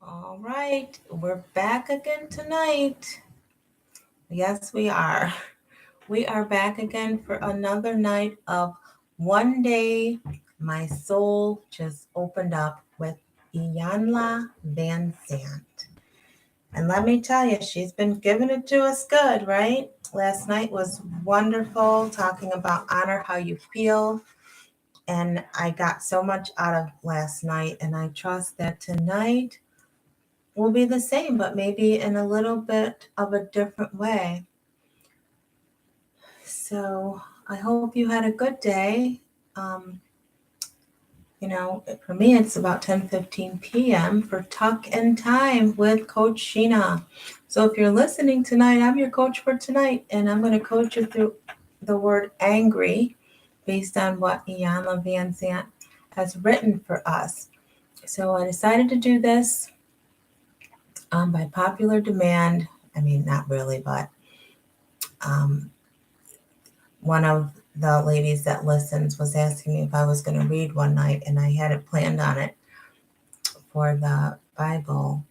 All right, we're back again tonight. Yes, we are. We are back again for another night of One Day My Soul Just Opened Up with Iyanla Vanzant. And let me tell you, she's been giving it to us good, right? Last night was wonderful, talking about honor how you feel. And I got so much out of last night, and I trust that tonight will be the same, but maybe in a little bit of a different way. So I hope you had a good day. Um, for me, it's about 10:15 p.m. for Tuck and Time with Coach Shena. So if you're listening tonight, I'm your coach for tonight, and I'm going to coach you through the word angry based on what Iyanla Vanzant has written for us. So I decided to do this by popular demand. I mean, not really, but um, one of the ladies that listens was asking me if I was going to read one night, and I had it planned on it for the Bible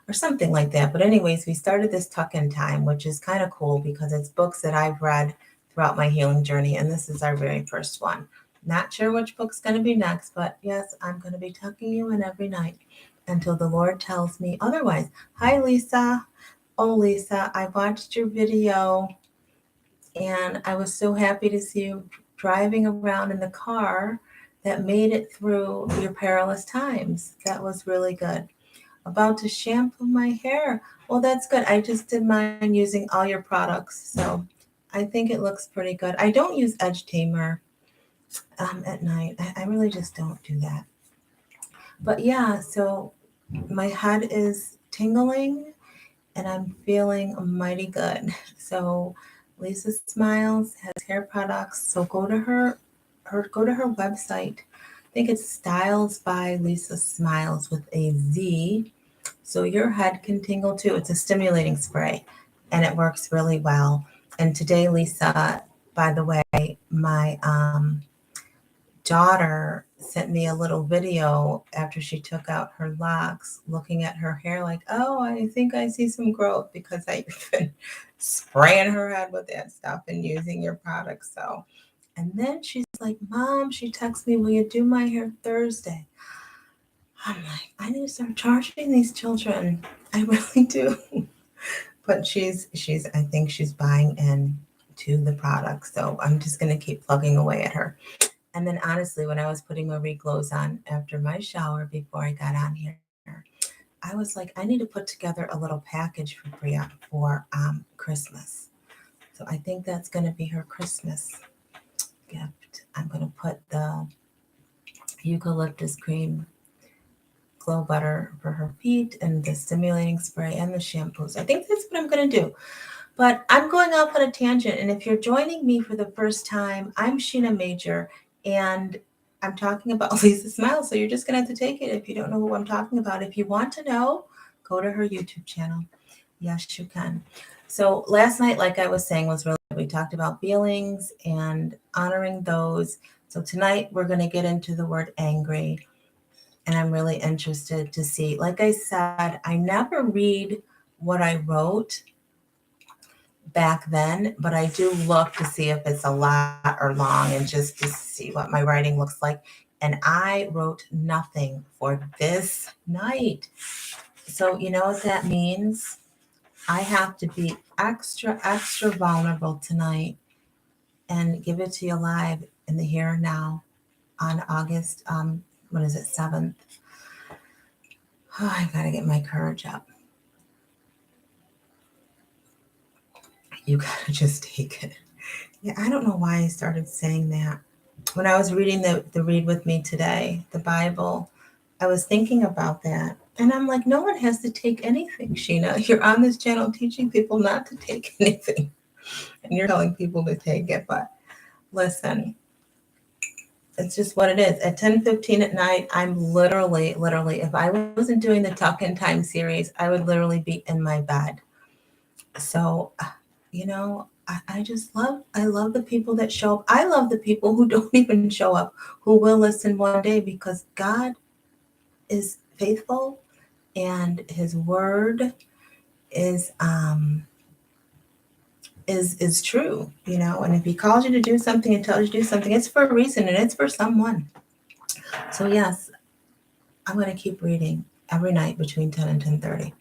or something like that. But, anyways, we started this tuck in time, which is kind of cool because it's books that I've read throughout my healing journey, and this is our very first one. Not sure which book's going to be next, but yes, I'm going to be tucking you in every night until the Lord tells me otherwise. Hi, Lisa. Oh, Lisa, I watched your video and I was so happy to see you driving around in the car that made it through your perilous times. That was really good. About to shampoo my hair. Well, that's good. I just did mine using all your products, so I think it looks pretty good. I don't use Edge Tamer at night. I really just don't do that. But yeah, so my head is tingling and I'm feeling mighty good. So Lisa Smiles has hair products. So go to her website. I think it's Styles by Lisa Smiles with a Z. So your head can tingle too. It's a stimulating spray and it works really well. And today, Lisa, by the way, my daughter sent me a little video after she took out her locks, looking at her hair like, oh, I think I see some growth because I've been spraying her head with that stuff and using your products. So, and then she's like, Mom, she texts me, will you do my hair Thursday? I'm like, I need to start charging these children. I really do. But she's I think she's buying into the product. So I'm just gonna keep plugging away at her. And then honestly, when I was putting my clothes on after my shower before I got on here, I was like, I need to put together a little package for Bria for Christmas. So I think that's going to be her Christmas gift. I'm going to put the eucalyptus cream glow butter for her feet and the stimulating spray and the shampoos. I think that's what I'm going to do. But I'm going off on a tangent. And if you're joining me for the first time, I'm Sheena Major and I'm talking about Lisa Smile. So you're just going to have to take it if you don't know who I'm talking about. If you want to know, go to her YouTube channel. Yes, you can. So last night, like I was saying, was really good. We talked about feelings and honoring those. So tonight, we're going to get into the word angry. And I'm really interested to see. Like I said, I never read what I wrote back then, but I do look to see if it's a lot or long and just to see what my writing looks like. And I wrote nothing for this night. So, you know what that means? I have to be extra, extra vulnerable tonight and give it to you live in the here and now on August, what is it, 7th? Oh, I gotta get my courage up. You gotta just take it. Yeah, I don't know why I started saying that. When I was reading the Read With Me today, the Bible, I was thinking about that. And I'm like, no one has to take anything, Sheena. You're on this channel teaching people not to take anything. And you're telling people to take it. But listen, it's just what it is. At 10:15 at night, I'm literally, if I wasn't doing the Talk in Time series, I would literally be in my bed. So, I just I love the people that show up. I love the people who don't even show up, who will listen one day because God is faithful and his word is true, and if he calls you to do something and tells you to do something, it's for a reason and it's for someone. So yes, I'm going to keep reading every night between 10 and 10:30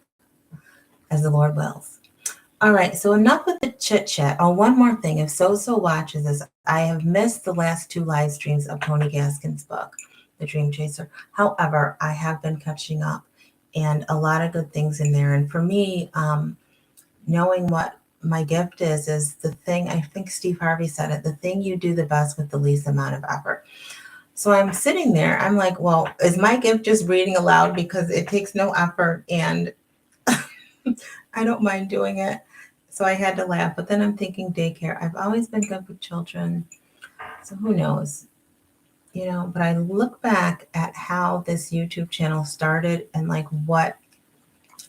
as the Lord wills. All right, so enough with the chit chat. Oh, one more thing. If So watches this, I have missed the last 2 live streams of Tony Gaskin's book, The Dream Chaser. However, I have been catching up and a lot of good things in there. And for me, knowing what my gift is the thing, I think Steve Harvey said it, the thing you do the best with the least amount of effort. So I'm sitting there, I'm like, well, is my gift just reading aloud because it takes no effort and I don't mind doing it. So I had to laugh, but then I'm thinking daycare. I've always been good with children. So who knows, but I look back at how this YouTube channel started and like what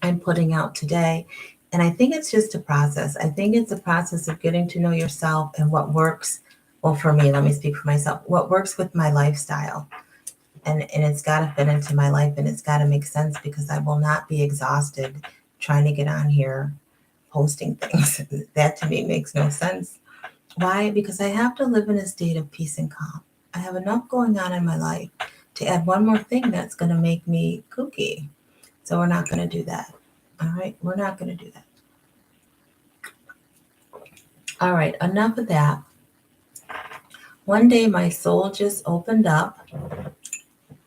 I'm putting out today. And I think it's just a process. I think it's a process of getting to know yourself and what works. Well, for me, let me speak for myself, what works with my lifestyle. And it's got to fit into my life and it's got to make sense because I will not be exhausted trying to get on here posting things. That to me makes no sense. Why? Because I have to live in a state of peace and calm. I have enough going on in my life to add one more thing that's going to make me kooky. So we're not going to do that. All right? We're not going to do that. All right, enough of that. One day my soul just opened up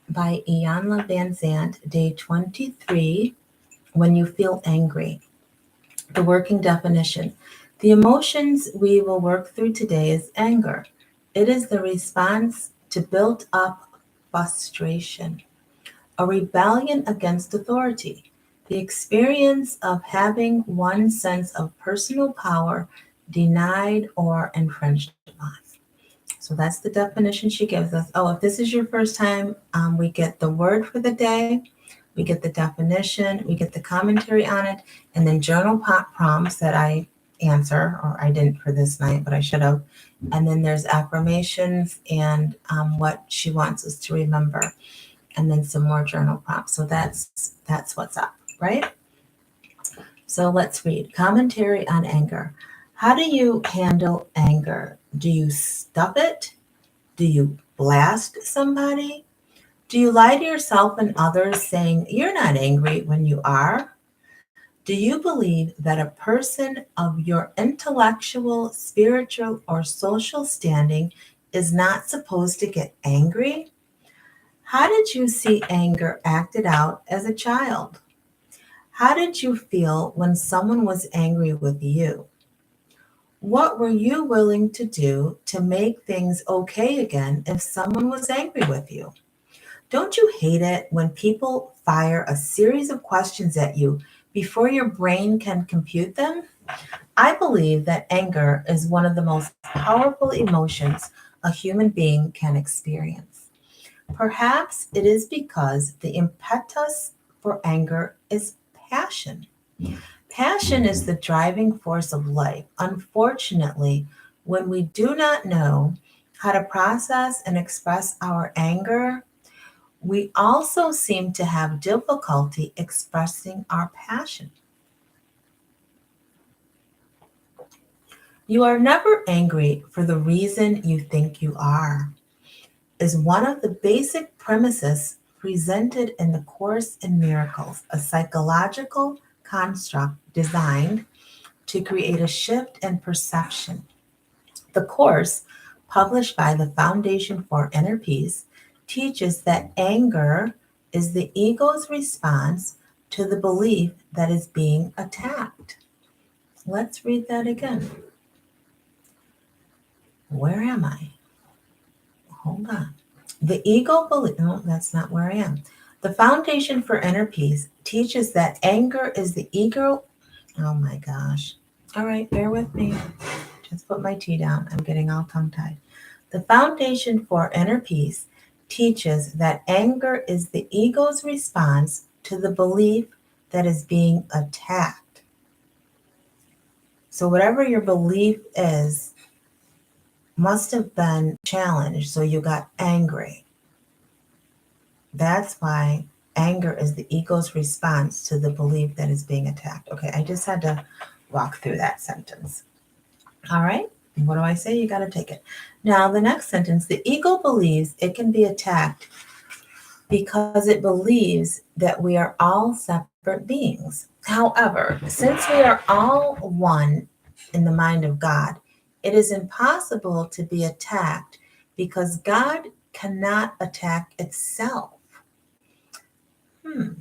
by Iyanla Vanzant, day 23, when you feel angry. The working definition. The emotions we will work through today is anger. It is the response to built up frustration, a rebellion against authority, the experience of having one's sense of personal power denied or infringed upon. So that's the definition she gives us. Oh, if this is your first time, we get the word for the day, we get the definition, we get the commentary on it, and then journal prompts that I answer, or I didn't for this night, but I should have. And then there's affirmations and what she wants us to remember, and then some more journal prompts. So that's what's up, right? So let's read. Commentary on anger. How do you handle anger? Do you stuff it? Do you blast somebody? Do you lie to yourself and others saying you're not angry when you are? Do you believe that a person of your intellectual, spiritual, or social standing is not supposed to get angry? How did you see anger acted out as a child? How did you feel when someone was angry with you? What were you willing to do to make things okay again if someone was angry with you? Don't you hate it when people fire a series of questions at you before your brain can compute them? I believe that anger is one of the most powerful emotions a human being can experience. Perhaps it is because the impetus for anger is passion. Passion is the driving force of life. Unfortunately, when we do not know how to process and express our anger, we also seem to have difficulty expressing our passion. You are never angry for the reason you think you are, is one of the basic premises presented in the Course in Miracles, a psychological construct designed to create a shift in perception. The Course, published by the Foundation for Inner Peace, teaches that anger is the ego's response to the belief that is being attacked. Let's read that again. Where am I? Hold on. The ego belief, no, that's not where I am. The Foundation for Inner Peace teaches that anger is the ego. Oh my gosh. All right, bear with me. Just put my tea down. I'm getting all tongue-tied. The Foundation for Inner Peace teaches that anger is the ego's response to the belief that is being attacked. So whatever your belief is must have been challenged, so you got angry. That's why anger is the ego's response to the belief that is being attacked. Okay, I just had to walk through that sentence. All right, what do I say? You got to take it. Now, the next sentence, the ego believes it can be attacked because it believes that we are all separate beings. However, since we are all one in the mind of God, it is impossible to be attacked because God cannot attack itself. Hmm.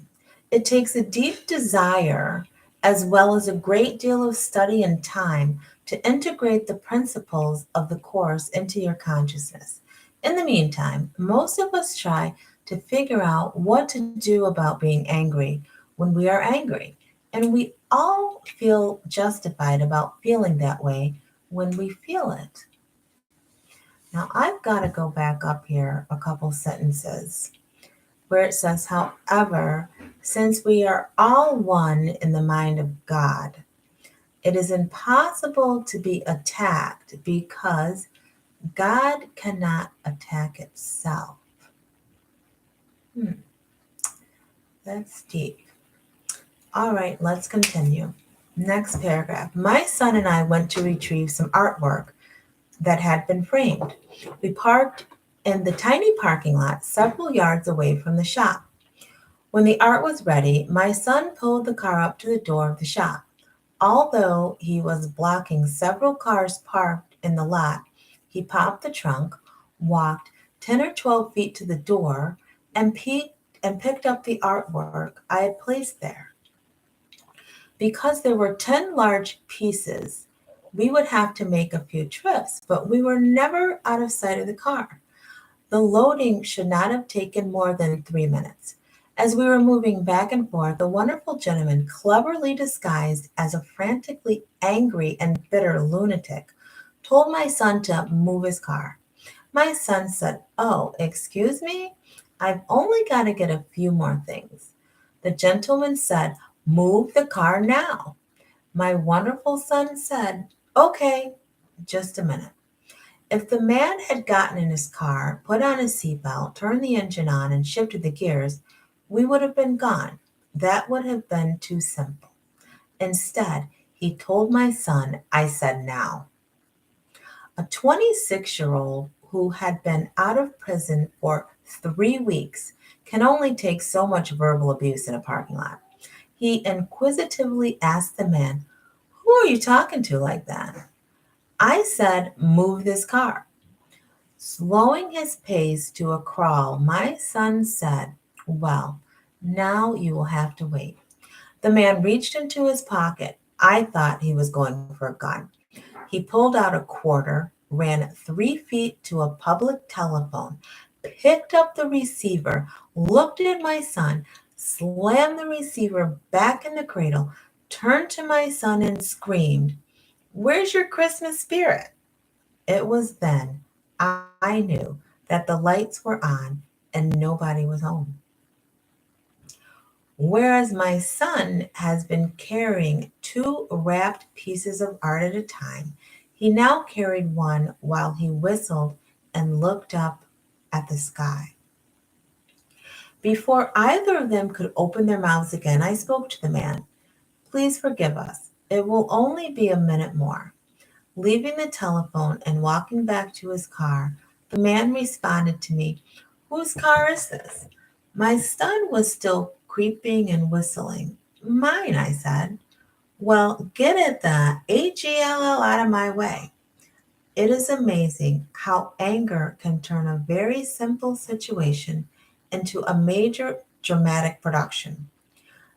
It takes a deep desire as well as a great deal of study and time to integrate the principles of the Course into your consciousness. In the meantime, most of us try to figure out what to do about being angry when we are angry. And we all feel justified about feeling that way when we feel it. Now, I've got to go back up here a couple sentences where it says, however, since we are all one in the mind of God, it is impossible to be attacked because God cannot attack itself. Hmm, that's deep. All right, let's continue. Next paragraph. My son and I went to retrieve some artwork that had been framed. We parked in the tiny parking lot several yards away from the shop. When the art was ready, my son pulled the car up to the door of the shop. Although he was blocking several cars parked in the lot, he popped the trunk, walked 10 or 12 feet to the door, and picked up the artwork I had placed there. Because there were 10 large pieces, we would have to make a few trips, but we were never out of sight of the car. The loading should not have taken more than 3 minutes. As we were moving back and forth, the wonderful gentleman, cleverly disguised as a frantically angry and bitter lunatic, told my son to move his car. My son said, "Oh, excuse me? I've only got to get a few more things." The gentleman said, "Move the car now." My wonderful son said, "Okay, just a minute." If the man had gotten in his car, put on his seatbelt, turned the engine on, and shifted the gears, we would have been gone. That would have been too simple. Instead, he told my son, I said now. A 26-year-old who had been out of prison for 3 weeks can only take so much verbal abuse in a parking lot. He inquisitively asked the man, "Who are you talking to like that?" I said, "Move this car." Slowing his pace to a crawl, my son said, "Well, now you will have to wait." The man reached into his pocket. I thought he was going for a gun. He pulled out a quarter, ran 3 feet to a public telephone, picked up the receiver, looked at my son, slammed the receiver back in the cradle, turned to my son and screamed, "Where's your Christmas spirit?" It was then I knew that the lights were on and nobody was home. Whereas my son has been carrying two wrapped pieces of art at a time, he now carried one while he whistled and looked up at the sky. Before either of them could open their mouths again, I spoke to the man. "Please forgive us. It will only be a minute more." Leaving the telephone and walking back to his car, the man responded to me, "Whose car is this?" My son was still creeping and whistling. "Mine," I said. "Well, get at the HELL out of my way." It is amazing how anger can turn a very simple situation into a major dramatic production.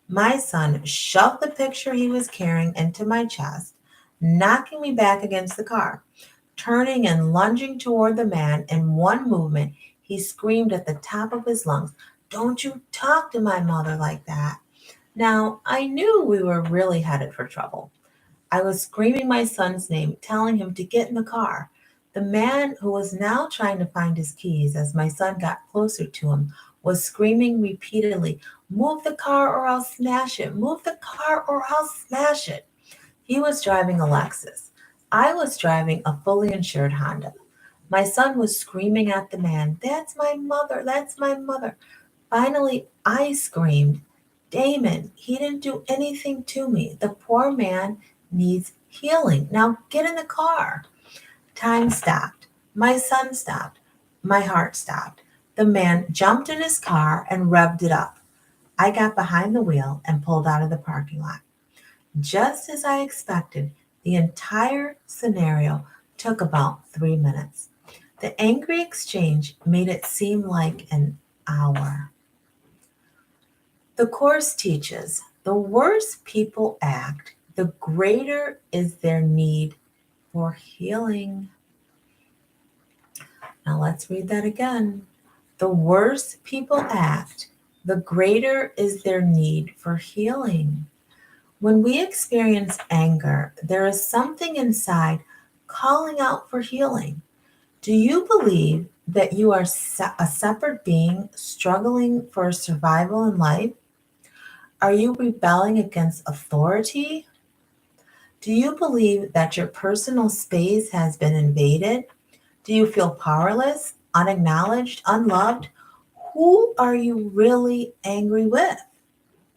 My son shoved the picture he was carrying into my chest, knocking me back against the car. Turning and lunging toward the man in one movement, he screamed at the top of his lungs, "Don't you talk to my mother like that." Now, I knew we were really headed for trouble. I was screaming my son's name, telling him to get in the car. The man, who was now trying to find his keys as my son got closer to him, was screaming repeatedly, "Move the car or I'll smash it! Move the car or I'll smash it!" He was driving a Lexus. I was driving a fully insured Honda. My son was screaming at the man, "That's my mother! That's my mother!" Finally, I screamed, Damon, he didn't do anything to me. The poor man needs healing. Now get in the car. Time stopped. My son stopped. My heart stopped. The man jumped in his car and revved it up. I got behind the wheel and pulled out of the parking lot. Just as I expected, the entire scenario took about 3 minutes. The angry exchange made it seem like an hour. The Course teaches the worse people act, the greater is their need for healing. Now let's read that again. The worse people act, the greater is their need for healing. When we experience anger, there is something inside calling out for healing. Do you believe that you are a separate being struggling for survival in life? Are you rebelling against authority? Do you believe that your personal space has been invaded? Do you feel powerless, unacknowledged, unloved? Who are you really angry with?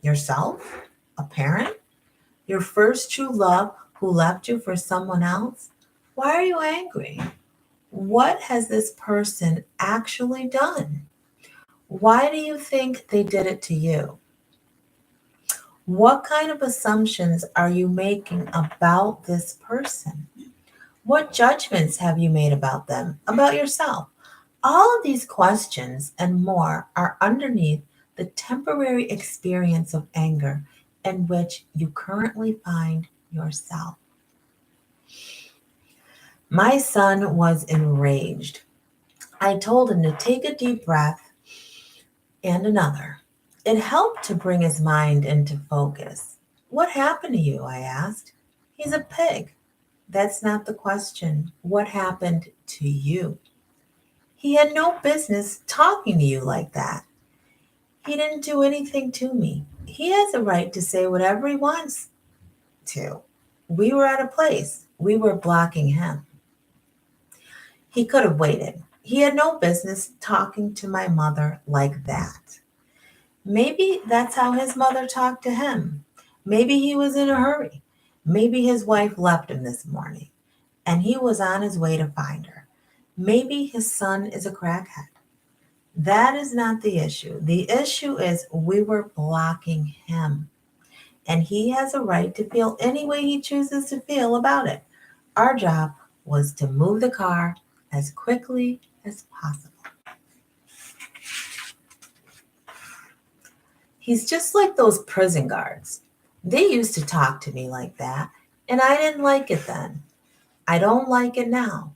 Yourself? A parent? Your first true love who left you for someone else? Why are you angry? What has this person actually done? Why do you think they did it to you? What kind of assumptions are you making about this person? What judgments have you made about them, about yourself? All of these questions and more are underneath the temporary experience of anger in which you currently find yourself. My son was enraged. I told him to take a deep breath and another. It helped to bring his mind into focus. What happened to you? I asked. He's a pig. That's not the question. What happened to you? He had no business talking to you like that. He didn't do anything to me. He has a right to say whatever he wants to. We were at a place. We were blocking him. He could have waited. He had no business talking to my mother like that. Maybe that's how his mother talked to him. Maybe he was in a hurry. Maybe his wife left him this morning and he was on his way to find her. Maybe his son is a crackhead. That is not the issue. The issue is we were blocking him. And he has a right to feel any way he chooses to feel about it. Our job was to move the car as quickly as possible. He's just like those prison guards. They used to talk to me like that, and I didn't like it then. I don't like it now.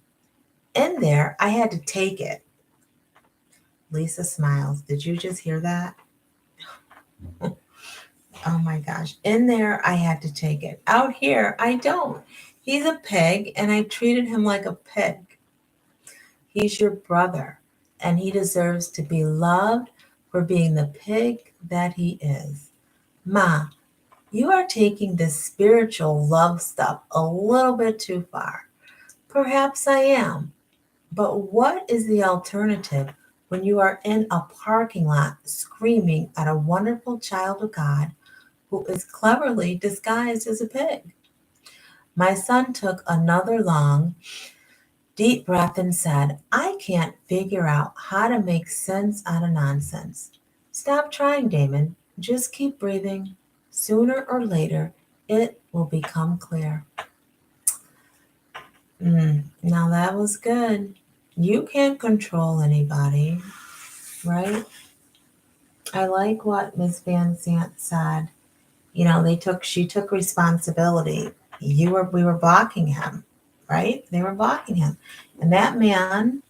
In there, I had to take it. Lisa smiles. Did you just hear that? Oh my gosh. In there, I had to take it. Out here, I don't. He's a pig, and I treated him like a pig. He's your brother, and he deserves to be loved for being the pig that he is. Ma, you are taking this spiritual love stuff a little bit too far. Perhaps I am, but what is the alternative when you are in a parking lot screaming at a wonderful child of God who is cleverly disguised as a pig? My son took another long, deep breath and said, I can't figure out how to make sense out of nonsense. Stop trying, Damon. Just keep breathing. Sooner or later, it will become clear. Now that was good. You can't control anybody, right? I like what Miss Van Sant said. She took responsibility. We were blocking him, right? They were blocking him. And that man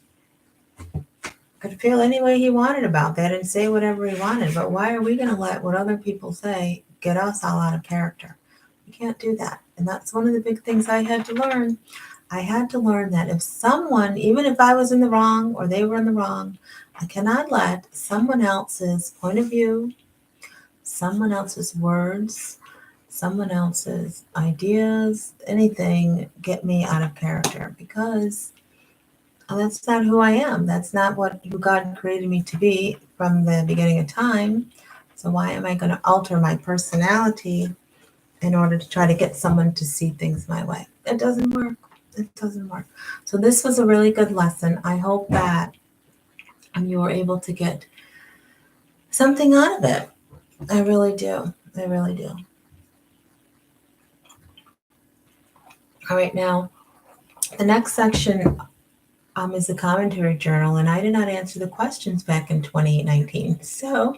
could feel any way he wanted about that and say whatever he wanted. But why are we going to let what other people say get us all out of character? We can't do that. And that's one of the big things I had to learn. I had to learn that if someone, even if I was in the wrong or they were in the wrong, I cannot let someone else's point of view, someone else's words, someone else's ideas, anything get me out of character because That's not who I am. That's not who God created me to be from the beginning of time. So why am I going to alter my personality in order to try to get someone to see things my way? It doesn't work. It doesn't work. So this was a really good lesson. I hope that you were able to get something out of it. I really do. I really do. All right, now the next section is the commentary journal, and I did not answer the questions back in 2019, so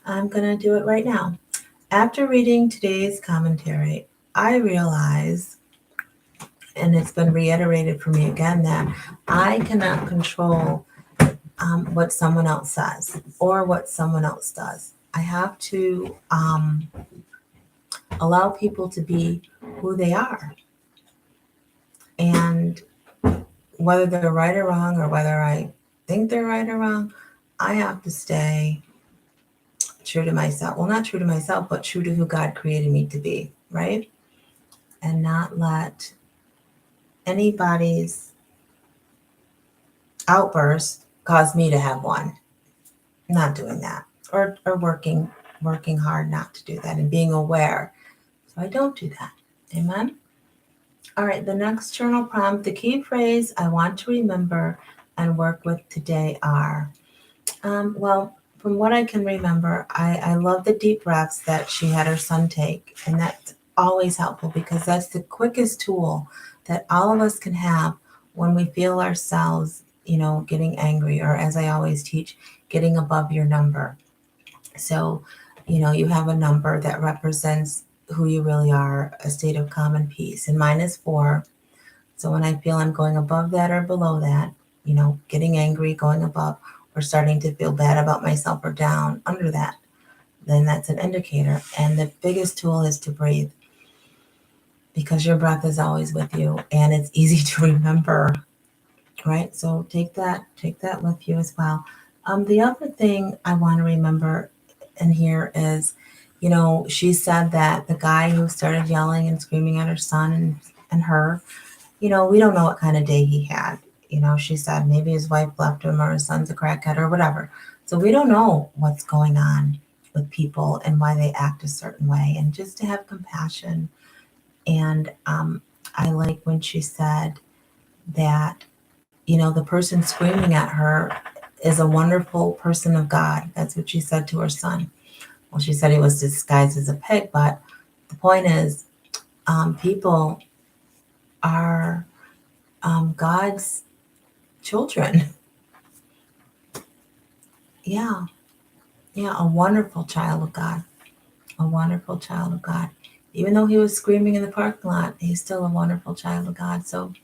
I'm going to do it right now. After reading today's commentary, I realize, and it's been reiterated for me again, that I cannot control what someone else says or what someone else does. I have to allow people to be who they are. And whether they're right or wrong, or whether I think they're right or wrong, I have to stay true to myself. Well, not true to myself, but true to who God created me to be, right? And not let anybody's outburst cause me to have one. Not doing that. Or working hard not to do that and being aware. So I don't do that. Amen. All right, the next journal prompt, the key phrase I want to remember and work with today are, well, from what I can remember, I love the deep breaths that she had her son take. And that's always helpful because that's the quickest tool that all of us can have when we feel ourselves, getting angry, or as I always teach, getting above your number. So, you have a number that represents who you really are, a state of calm and peace. And mine is 4. So when I feel I'm going above that or below that, getting angry, going above, or starting to feel bad about myself or down under that, then that's an indicator. And the biggest tool is to breathe, because your breath is always with you and it's easy to remember, right? So take that with you as well. The other thing I want to remember in here is, she said that the guy who started yelling and screaming at her son and her, we don't know what kind of day he had. She said maybe his wife left him or his son's a crackhead or whatever. So we don't know what's going on with people and why they act a certain way. And just to have compassion. And I like when she said that, the person screaming at her is a wonderful person of God. That's what she said to her son. Well, she said he was disguised as a pig, but the point is, people are God's children. Yeah, a wonderful child of God. A wonderful child of God. Even though he was screaming in the parking lot, he's still a wonderful child of God. So,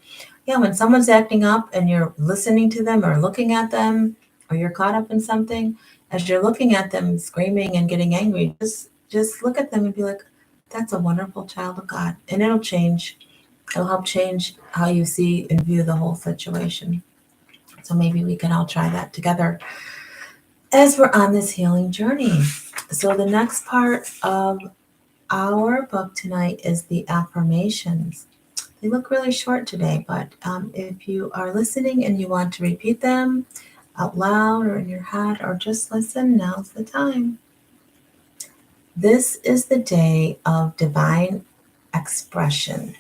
yeah, when someone's acting up and you're listening to them or looking at them, or you're caught up in something, as you're looking at them screaming and getting angry, just look at them and be like, that's a wonderful child of God. And it'll change. It'll help change how you see and view the whole situation. So maybe we can all try that together as we're on this healing journey. So the next part of our book tonight is the affirmations. They look really short today, but if you are listening and you want to repeat them out loud or in your head or just listen, now's the time. This is the day of divine expression.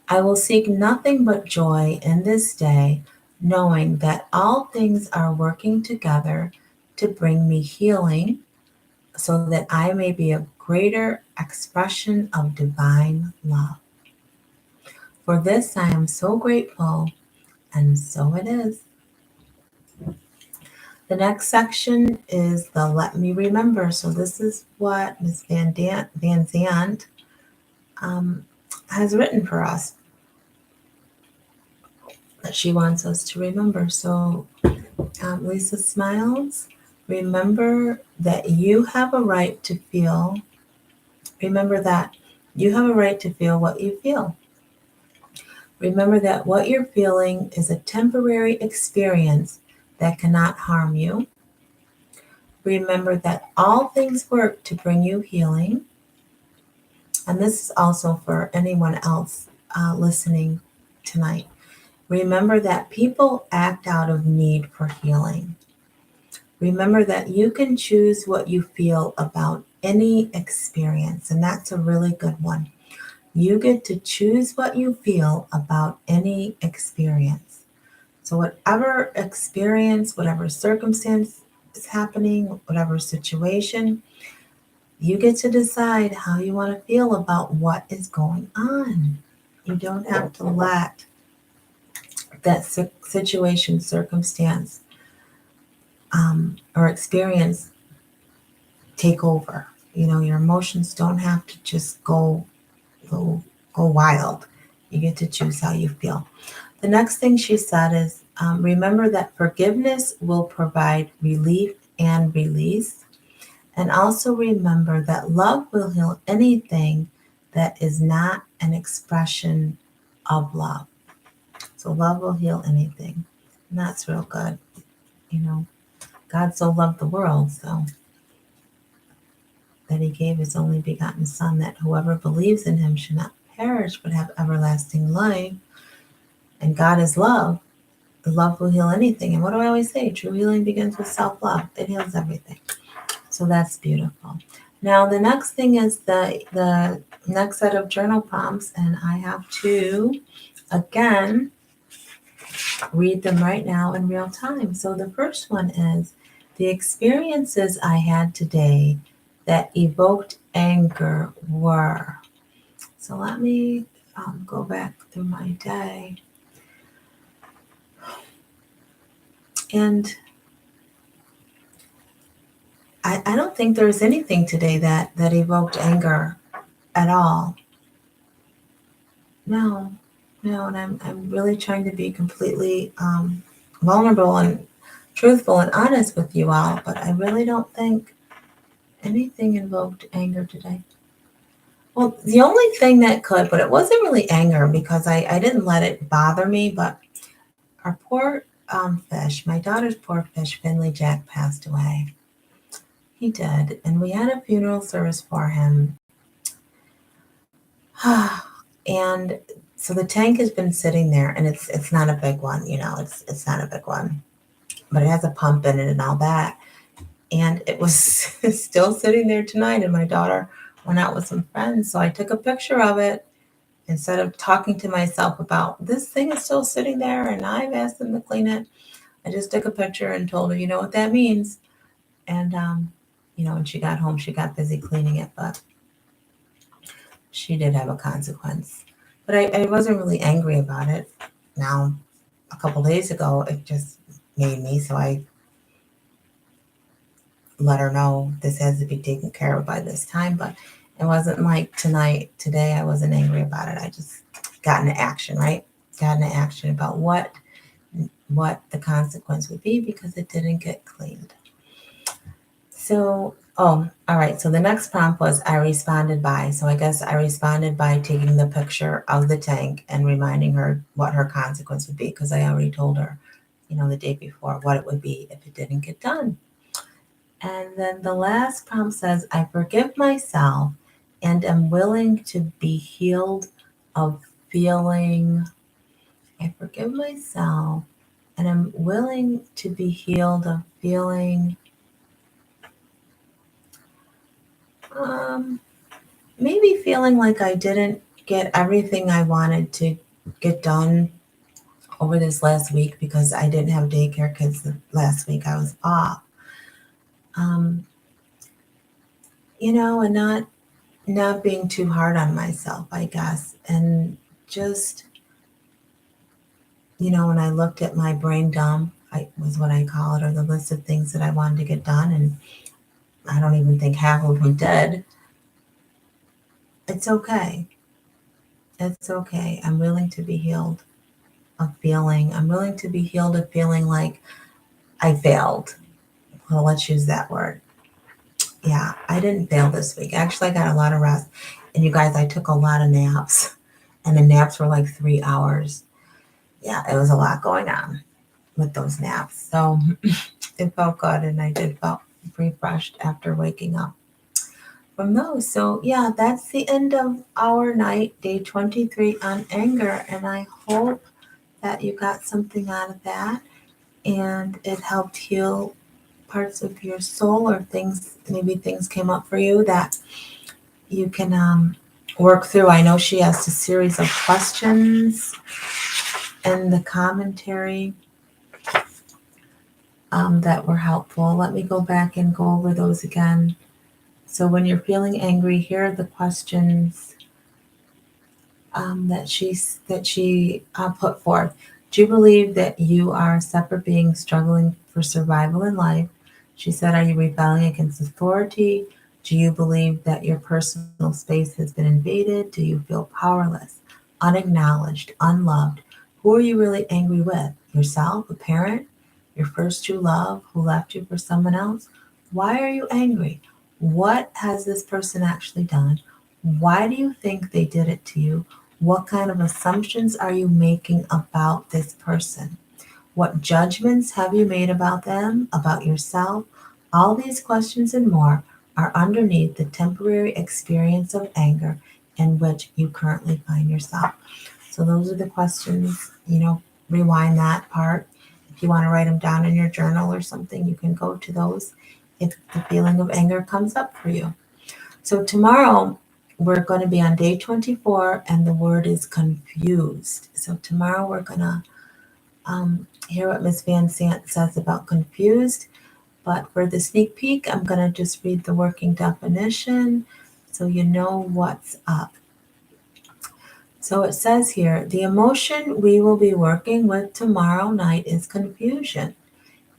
I will seek nothing but joy in this day, knowing that all things are working together to bring me healing, so that I may be a greater expression of divine love. For this I am so grateful, and so it is. The next section is the Let Me Remember. So this is what Ms. Vanzant has written for us, that she wants us to remember. So Lisa smiles. Remember that you have a right to feel. Remember that you have a right to feel what you feel. Remember that what you're feeling is a temporary experience that cannot harm you. Remember that all things work to bring you healing. And this is also for anyone else listening tonight. Remember that people act out of need for healing. Remember that you can choose what you feel about any experience, and that's a really good one. You get to choose what you feel about any experience. So, whatever experience, whatever circumstance is happening, whatever situation, you get to decide how you want to feel about what is going on. You don't have to let that situation, circumstance, or experience take over. Your emotions don't have to just go go wild. You get to choose how you feel. The next thing she said is, remember that forgiveness will provide relief and release. And also remember that love will heal anything that is not an expression of love. So love will heal anything. And that's real good. God so loved the world, so that he gave his only begotten Son, that whoever believes in him should not perish but have everlasting life. And God is love. The love will heal anything. And what do I always say? True healing begins with self-love. It heals everything. So that's beautiful. Now the next thing is the next set of journal prompts, and I have to again read them right now in real time. So the first one is, the experiences I had today that evoked anger were. So let me go back through my day. And I don't think there was anything today that evoked anger at all. No, no, and I'm really trying to be completely vulnerable and truthful and honest with you all, but I really don't think anything invoked anger today. Well, the only thing that could, but it wasn't really anger because I didn't let it bother me, but our poor fish, my daughter's poor fish, Finley Jack, passed away. He did, and we had a funeral service for him. And so the tank has been sitting there, and it's not a big one, it's not a big one, but it has a pump in it and all that. And it was still sitting there tonight, and my daughter went out with some friends, so I took a picture of it instead of talking to myself about this thing is still sitting there and I've asked them to clean it. I just took a picture and told her, you know what that means. And when she got home, she got busy cleaning it, but she did have a consequence. But I wasn't really angry about it. Now, a couple days ago, it just made me, so I let her know this has to be taken care of by this time. But it wasn't like today, I wasn't angry about it. I just got into action, right? Got into action about what the consequence would be because it didn't get cleaned. So, all right. So the next prompt was, I responded by. So I guess I responded by taking the picture of the tank and reminding her what her consequence would be, because I already told her, the day before what it would be if it didn't get done. And then the last prompt says, I forgive myself and am willing to be healed of feeling. I forgive myself and I'm willing to be healed of feeling maybe feeling like I didn't get everything I wanted to get done over this last week because I didn't have daycare kids last week. I was off. And not being too hard on myself, I guess. And just, when I looked at my brain dump, was what I call it, or the list of things that I wanted to get done, and I don't even think half of them did. It's okay. It's okay. I'm willing to be healed of feeling. I'm willing to be healed of feeling like I failed. Well, let's use that word. Yeah, I didn't fail this week. Actually, I got a lot of rest. And you guys, I took a lot of naps. And the naps were like 3 hours. Yeah, it was a lot going on with those naps. So it felt good, and I did felt refreshed after waking up from those. So yeah, that's the end of our night, day 23 on anger. And I hope that you got something out of that and it helped heal parts of your soul, or maybe things came up for you that you can work through. I know she asked a series of questions in the commentary that were helpful. Let me go back and go over those again. So when you're feeling angry, here are the questions that she put forth. Do you believe that you are a separate being struggling for survival in life? She said, are you rebelling against authority? Do you believe that your personal space has been invaded? Do you feel powerless, unacknowledged, unloved? Who are you really angry with? Yourself, a parent, your first true love who left you for someone else? Why are you angry? What has this person actually done? Why do you think they did it to you? What kind of assumptions are you making about this person? What judgments have you made about them, about yourself? All these questions and more are underneath the temporary experience of anger in which you currently find yourself. So those are the questions, rewind that part. If you want to write them down in your journal or something, you can go to those if the feeling of anger comes up for you. So tomorrow we're going to be on day 24 and the word is confused. So tomorrow we're going to hear what Miss Van Sant says about confused. But for the sneak peek, I'm going to just read the working definition so you know what's up. So it says here, the emotion we will be working with tomorrow night is confusion.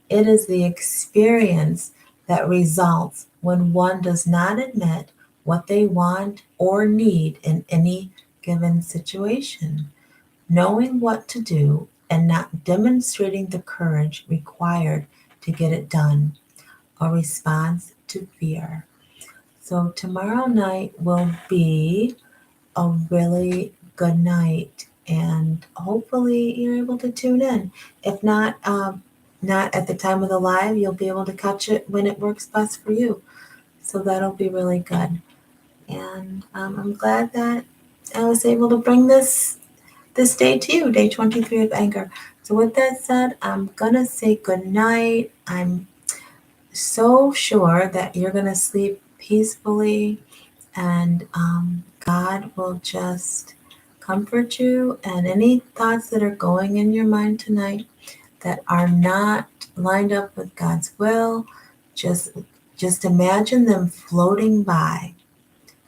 It is the experience that results when one does not admit what they want or need in any given situation, knowing what to do and not demonstrating the courage required to get it done, a response to fear. So tomorrow night will be a really good night, and hopefully you're able to tune in. If not, not at the time of the live, you'll be able to catch it when it works best for you. So that'll be really good. And I'm glad that I was able to bring this day to you, day 23 of anger. So with that said, I'm gonna say good night. I'm so sure that you're gonna sleep peacefully, and God will just comfort you. And any thoughts that are going in your mind tonight that are not lined up with God's will, just just imagine them floating by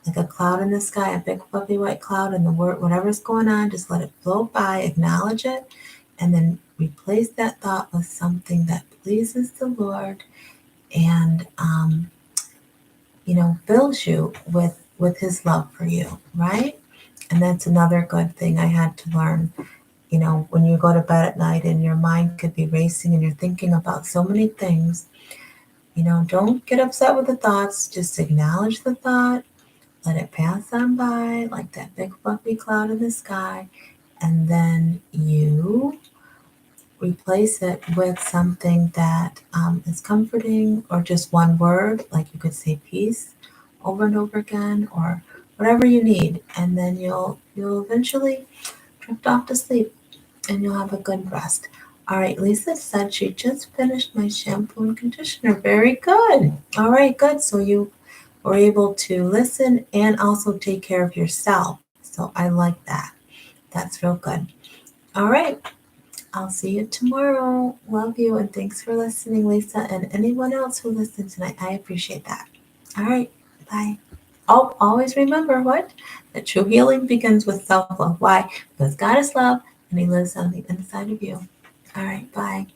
like a cloud in the sky, a big fluffy white cloud, and the word, whatever's going on, just let it float by, acknowledge it, and then replace that thought with something that pleases the Lord and fills you with His love for you, right? And that's another good thing I had to learn. When you go to bed at night and your mind could be racing and you're thinking about so many things, don't get upset with the thoughts. Just acknowledge the thought, let it pass on by like that big fluffy cloud in the sky, and then you replace it with something that is comforting, or just one word, like you could say peace over and over again, or whatever you need, and then you'll eventually drift off to sleep and you'll have a good rest. All right, Lisa said she just finished my shampoo and conditioner. Very good. All right, good. So you were able to listen and also take care of yourself. So I like that. That's real good. All right. I'll see you tomorrow. Love you, and thanks for listening, Lisa, and anyone else who listened tonight. I appreciate that. All right. Bye. Oh, always remember what? That true healing begins with self-love. Why? Because God is love and He lives on the inside of you. All right. Bye.